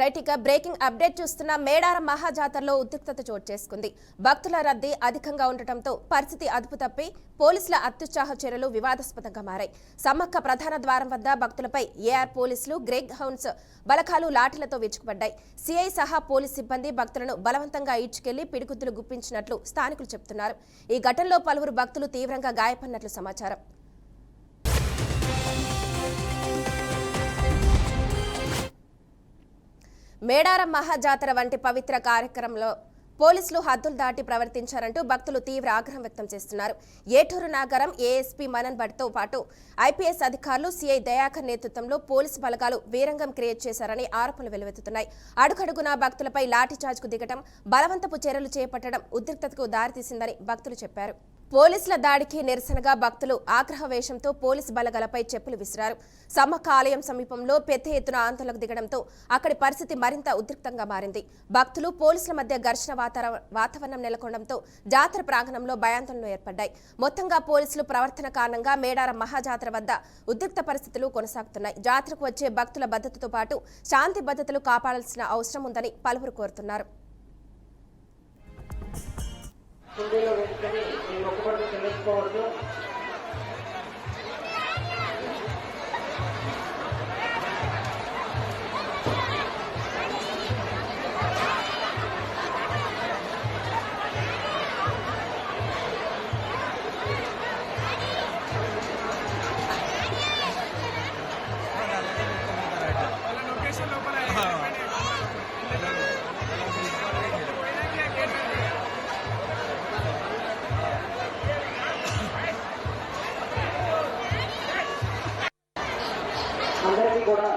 Right ఇక breaking update చూస్తున్న మేడారం మహాజాతరలో ఉద్రిక్తత చోటు చేసుకుంది. భక్తుల రద్దీ అధికంగా ఉండటంతో పరిస్థితి అదుపు తప్పి పోలీసుల అత్యుత్సాహ చర్యలు వివాదాస్పదంగా మారాయి. సమ్మక్క ప్రధాన ద్వారం వద్ద భక్తులపై ఏఆర్ పోలీసులు గ్రేగ్ హౌన్స్ బలకాలు లాఠీలతో విరుచుకుపడ్డాయి. సిఐ సహా పోలీస్ సిబ్బంది భక్తులను బలవంతంగా ఈడ్చుకెళ్లి పిడిగుద్దులు గుప్పించినట్లు స్థానికులు చెబుతున్నారు. ఈ ఘటనలో పలువురు భక్తులు తీవ్రంగా గాయపడినట్లు సమాచారం. మేడారం మహాజాతర వంటి పవిత్ర కార్యక్రమంలో పోలీసులు హద్దులు దాటి ప్రవర్తించారంటూ భక్తులు తీవ్ర ఆగ్రహం వ్యక్తం చేస్తున్నారు. ఏటూరు నాగరం ఏఎస్పీ మనన్ భట్తో పాటు ఐపీఎస్ అధికారులు సిఐ దయాకర్ నేతృత్వంలో పోలీసు బలగాలు వీరంగం క్రియేట్ చేశారని ఆరోపణలు వెలువెత్తుతున్నాయి. అడుగడుగునా భక్తులపై లాఠీచార్జ్కు దిగటం, బలవంతపు చర్యలు చేపట్టడం ఉద్రిక్తతకు దారితీసిందని భక్తులు చెప్పారు. పోలీసుల దాడికి నిరసనగా భక్తులు ఆగ్రహ వేషంతో పోలీసు బలగాలపై చెప్పులు విసిరారు. సమ్మక్క ఆలయం సమీపంలో పెద్ద ఎత్తున ఆందోళనకు దిగడంతో అక్కడి పరిస్థితి మరింత ఉద్రిక్తంగా మారింది. భక్తులు పోలీసుల మధ్య ఘర్షణ వాతావరణం నెలకొనడంతో జాతర ప్రాంగణంలో భయాందోళనలు ఏర్పడ్డాయి. మొత్తంగా పోలీసులు ప్రవర్తన కారణంగా మేడారం మహాజాతర వద్ద ఉద్రిక్త పరిస్థితులు కొనసాగుతున్నాయి. జాతరకు వచ్చే భక్తుల భద్రతతో పాటు శాంతి భద్రతలు కాపాడాల్సిన అవసరం ఉందని పలువురు కోరుతున్నారు. కుండీలో వేసుకొని ఈ మొక్కుబడిని చెల్లించుకోవద్దు. అందరికీ కూడా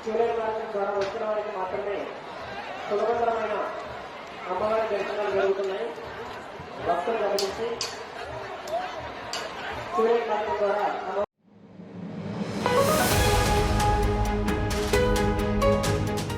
సూర్య క్లాసెస్ ద్వారా వచ్చిన వారికి మాత్రమే సులభతరమైన అమ్మవారి దర్శనాలు జరుగుతున్నాయి. భక్తులు గమనించి సూర్య క్లాసెస్ ద్వారా